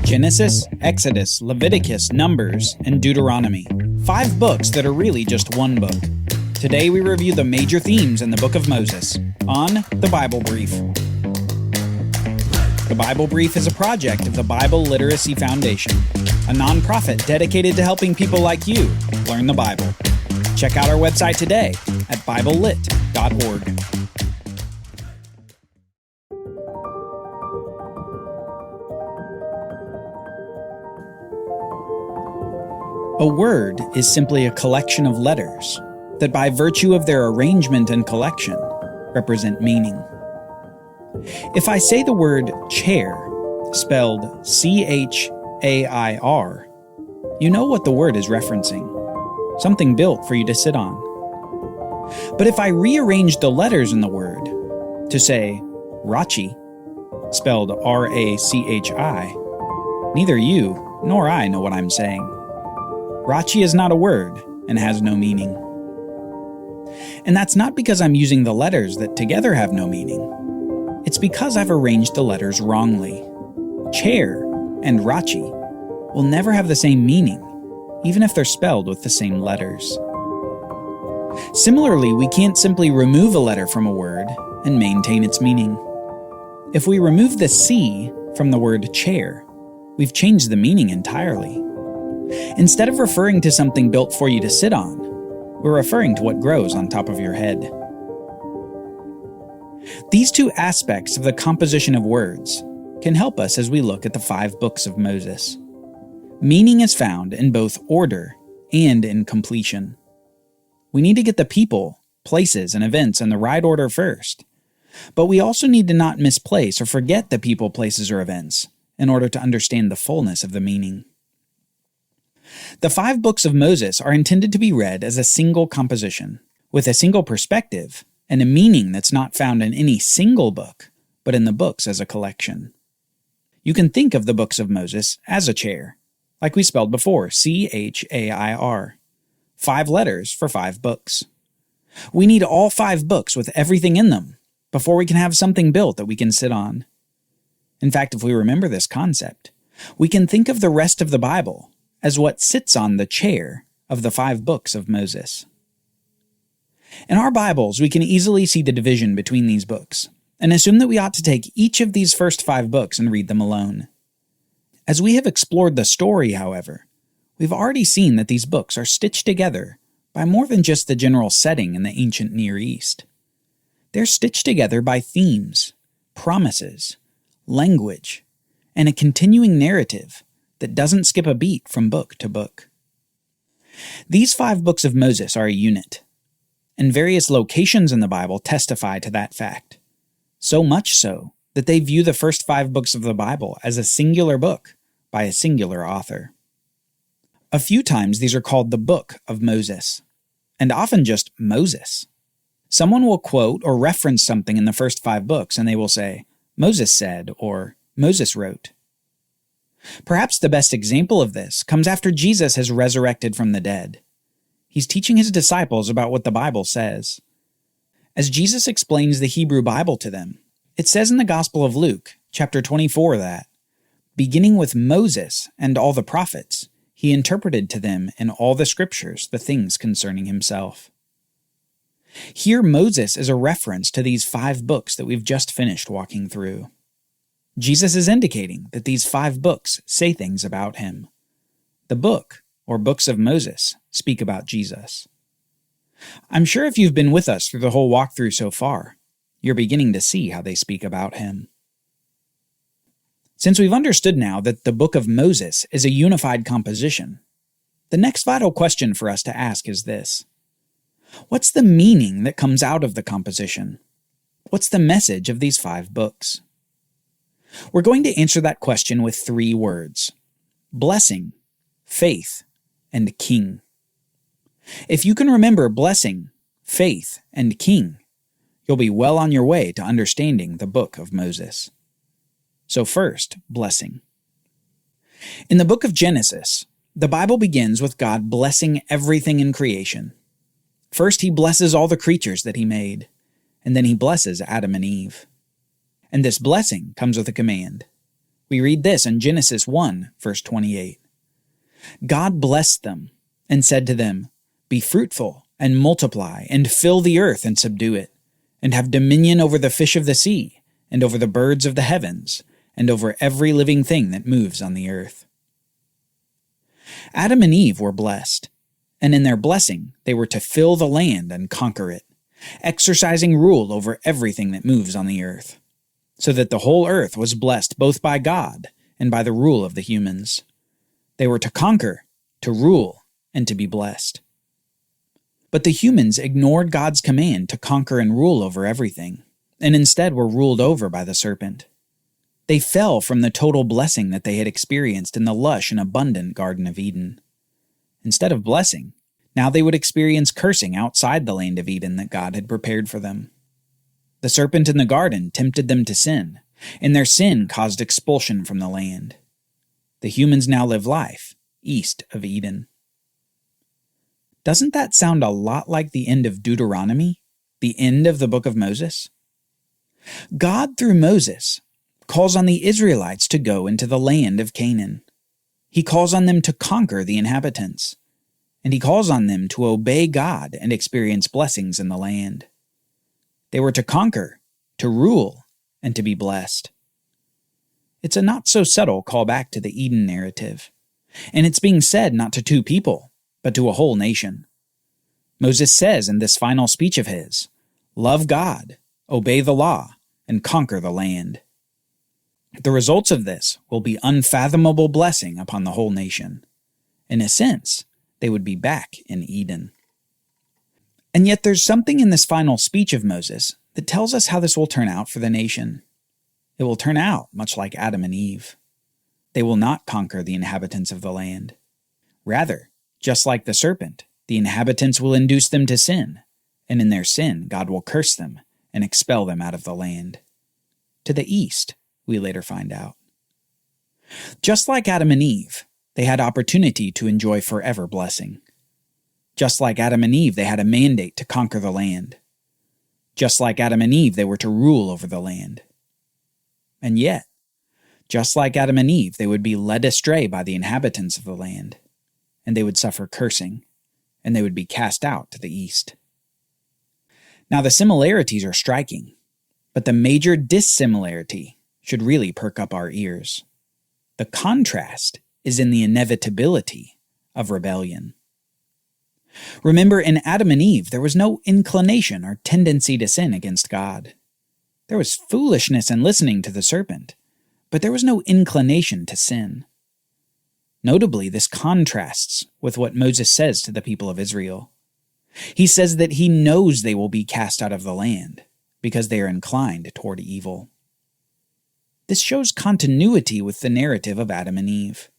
Genesis, Exodus, Leviticus, Numbers, and Deuteronomy. 5 books that are really just one book. Today we review the major themes in the Book of Moses on The Bible Brief. The Bible Brief is a project of the Bible Literacy Foundation, a nonprofit dedicated to helping people like you learn the Bible. Check out our website today at BibleLit.org. A word is simply a collection of letters that, by virtue of their arrangement and collection, represent meaning. If I say the word chair, spelled C-H-A-I-R, you know what the word is referencing, something built for you to sit on. But if I rearrange the letters in the word to say Rachi, spelled R-A-C-H-I, neither you nor I know what I'm saying. Rachi is not a word and has no meaning. And that's not because I'm using the letters that together have no meaning. It's because I've arranged the letters wrongly. Chair and Rachi will never have the same meaning, even if they're spelled with the same letters. Similarly, we can't simply remove a letter from a word and maintain its meaning. If we remove the C from the word chair, we've changed the meaning entirely. Instead of referring to something built for you to sit on, we're referring to what grows on top of your head. These two aspects of the composition of words can help us as we look at the 5 books of Moses. Meaning is found in both order and in completion. We need to get the people, places, and events in the right order first, but we also need to not misplace or forget the people, places, or events in order to understand the fullness of the meaning. The 5 books of Moses are intended to be read as a single composition, with a single perspective and a meaning that's not found in any single book, but in the books as a collection. You can think of the books of Moses as a chair, like we spelled before, C-H-A-I-R. 5 letters for 5 books. We need all 5 books with everything in them before we can have something built that we can sit on. In fact, if we remember this concept, we can think of the rest of the Bible as what sits on the chair of the 5 books of Moses. In our Bibles, we can easily see the division between these books, and assume that we ought to take each of these first 5 books and read them alone. As we have explored the story, however, we've already seen that these books are stitched together by more than just the general setting in the ancient Near East. They're stitched together by themes, promises, language, and a continuing narrative that doesn't skip a beat from book to book. These 5 books of Moses are a unit, and various locations in the Bible testify to that fact, so much so that they view the first 5 books of the Bible as a singular book by a singular author. A few times these are called the Book of Moses, and often just Moses. Someone will quote or reference something in the first 5 books and they will say, Moses said, or Moses wrote. Perhaps the best example of this comes after Jesus has resurrected from the dead. He's teaching his disciples about what the Bible says. As Jesus explains the Hebrew Bible to them, it says in the Gospel of Luke, chapter 24, that, beginning with Moses and all the prophets, he interpreted to them in all the scriptures the things concerning himself. Here Moses is a reference to these 5 books that we've just finished walking through. Jesus is indicating that these 5 books say things about him. The book, or books of Moses, speak about Jesus. I'm sure if you've been with us through the whole walkthrough so far, you're beginning to see how they speak about him. Since we've understood now that the book of Moses is a unified composition, the next vital question for us to ask is this. What's the meaning that comes out of the composition? What's the message of these 5 books? We're going to answer that question with 3 words: blessing, faith, and king. If you can remember blessing, faith, and king, you'll be well on your way to understanding the book of Moses. So first, blessing. In the book of Genesis, the Bible begins with God blessing everything in creation. First, he blesses all the creatures that he made, and then he blesses Adam and Eve. And this blessing comes with a command. We read this in Genesis 1, verse 28. God blessed them and said to them, "Be fruitful and multiply and fill the earth and subdue it, and have dominion over the fish of the sea and over the birds of the heavens and over every living thing that moves on the earth." Adam and Eve were blessed, and in their blessing they were to fill the land and conquer it, exercising rule over everything that moves on the earth, so that the whole earth was blessed both by God and by the rule of the humans. They were to conquer, to rule, and to be blessed. But the humans ignored God's command to conquer and rule over everything, and instead were ruled over by the serpent. They fell from the total blessing that they had experienced in the lush and abundant Garden of Eden. Instead of blessing, now they would experience cursing outside the land of Eden that God had prepared for them. The serpent in the garden tempted them to sin, and their sin caused expulsion from the land. The humans now live life east of Eden. Doesn't that sound a lot like the end of Deuteronomy, the end of the book of Moses? God, through Moses, calls on the Israelites to go into the land of Canaan. He calls on them to conquer the inhabitants, and he calls on them to obey God and experience blessings in the land. They were to conquer, to rule, and to be blessed. It's a not-so-subtle callback to the Eden narrative, and it's being said not to two people, but to a whole nation. Moses says in this final speech of his, "Love God, obey the law, and conquer the land." The results of this will be unfathomable blessing upon the whole nation. In a sense, they would be back in Eden. And yet there's something in this final speech of Moses that tells us how this will turn out for the nation. It will turn out much like Adam and Eve. They will not conquer the inhabitants of the land. Rather, just like the serpent, the inhabitants will induce them to sin, and in their sin God will curse them and expel them out of the land. To the east, we later find out. Just like Adam and Eve, they had opportunity to enjoy forever blessing. Just like Adam and Eve, they had a mandate to conquer the land. Just like Adam and Eve, they were to rule over the land. And yet, just like Adam and Eve, they would be led astray by the inhabitants of the land, and they would suffer cursing, and they would be cast out to the east. Now the similarities are striking, but the major dissimilarity should really perk up our ears. The contrast is in the inevitability of rebellion. Remember, in Adam and Eve, there was no inclination or tendency to sin against God. There was foolishness in listening to the serpent, but there was no inclination to sin. Notably, this contrasts with what Moses says to the people of Israel. He says that he knows they will be cast out of the land because they are inclined toward evil. This shows continuity with the narrative of Adam and Eve.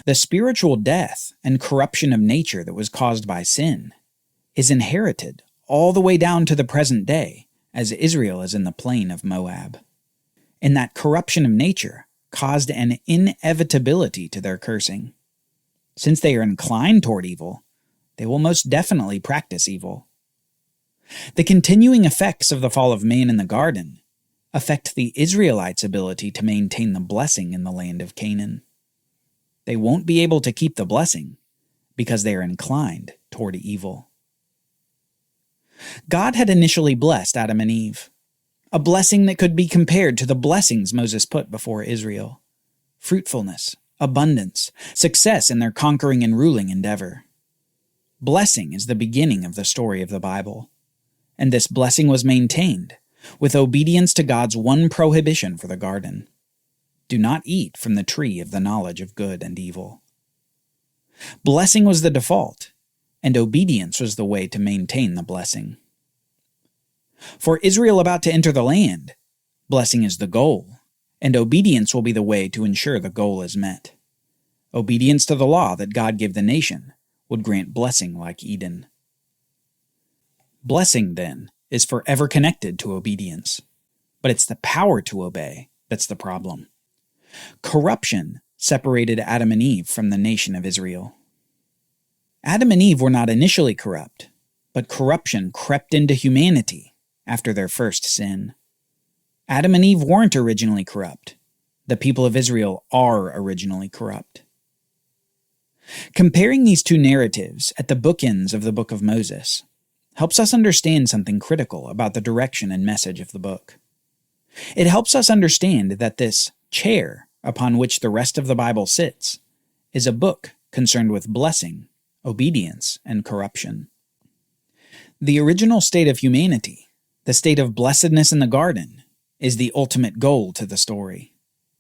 The spiritual death and corruption of nature that was caused by sin is inherited all the way down to the present day as Israel is in the plain of Moab. And that corruption of nature caused an inevitability to their cursing. Since they are inclined toward evil, they will most definitely practice evil. The continuing effects of the fall of man in the garden affect the Israelites' ability to maintain the blessing in the land of Canaan. They won't be able to keep the blessing because they are inclined toward evil. God had initially blessed Adam and Eve, a blessing that could be compared to the blessings Moses put before Israel: fruitfulness, abundance, success in their conquering and ruling endeavor. Blessing is the beginning of the story of the Bible, and this blessing was maintained with obedience to God's one prohibition for the garden: do not eat from the tree of the knowledge of good and evil. Blessing was the default, and obedience was the way to maintain the blessing. For Israel about to enter the land, blessing is the goal, and obedience will be the way to ensure the goal is met. Obedience to the law that God gave the nation would grant blessing like Eden. Blessing, then, is forever connected to obedience, but it's the power to obey that's the problem. Corruption separated Adam and Eve from the nation of Israel. Adam and Eve were not initially corrupt, but corruption crept into humanity after their first sin. Adam and Eve weren't originally corrupt. the people of Israel are originally corrupt. Comparing these two narratives at the bookends of the book of Moses helps us understand something critical about the direction and message of the book. It helps us understand that this chair upon which the rest of the Bible sits is a book concerned with blessing, obedience, and corruption. The original state of humanity, the state of blessedness in the garden, is the ultimate goal to the story.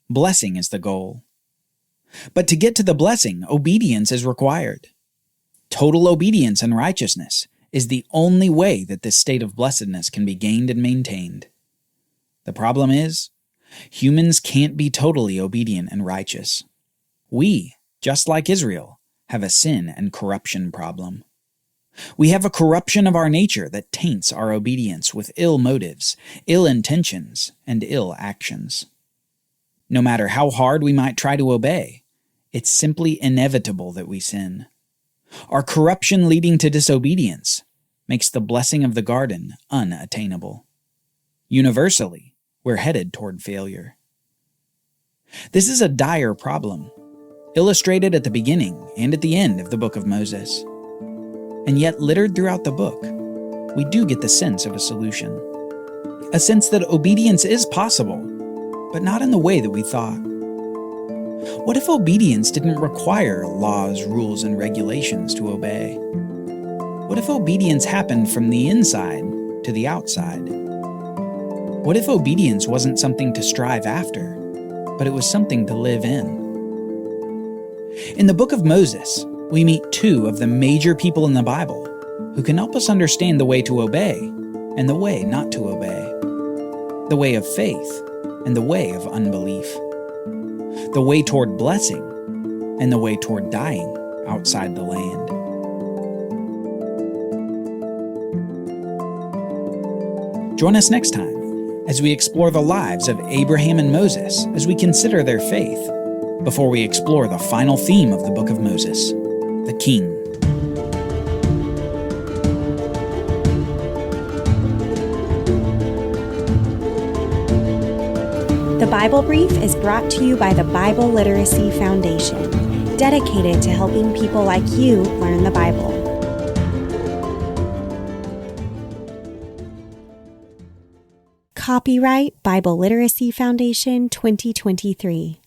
Blessing is the goal. But to get to the blessing, obedience is required. Total obedience and righteousness is the only way that this state of blessedness can be gained and maintained. The problem is, humans can't be totally obedient and righteous. We, just like Israel, have a sin and corruption problem. We have a corruption of our nature that taints our obedience with ill motives, ill intentions, and ill actions. No matter how hard we might try to obey, it's simply inevitable that we sin. Our corruption leading to disobedience makes the blessing of the garden unattainable. Universally, we're headed toward failure. This is a dire problem, illustrated at the beginning and at the end of the book of Moses. And yet, littered throughout the book, we do get the sense of a solution. A sense that obedience is possible, but not in the way that we thought. What if obedience didn't require laws, rules, and regulations to obey? What if obedience happened from the inside to the outside? What if obedience wasn't something to strive after, but it was something to live in? In the book of Moses, we meet two of the major people in the Bible who can help us understand the way to obey and the way not to obey, the way of faith and the way of unbelief, the way toward blessing and the way toward dying outside the land. Join us next time as we explore the lives of Abraham and Moses as we consider their faith, before we explore the final theme of the book of Moses, the king. The Bible Brief is brought to you by the Bible Literacy Foundation, dedicated to helping people like you learn the Bible. Copyright Bible Literacy Foundation 2023.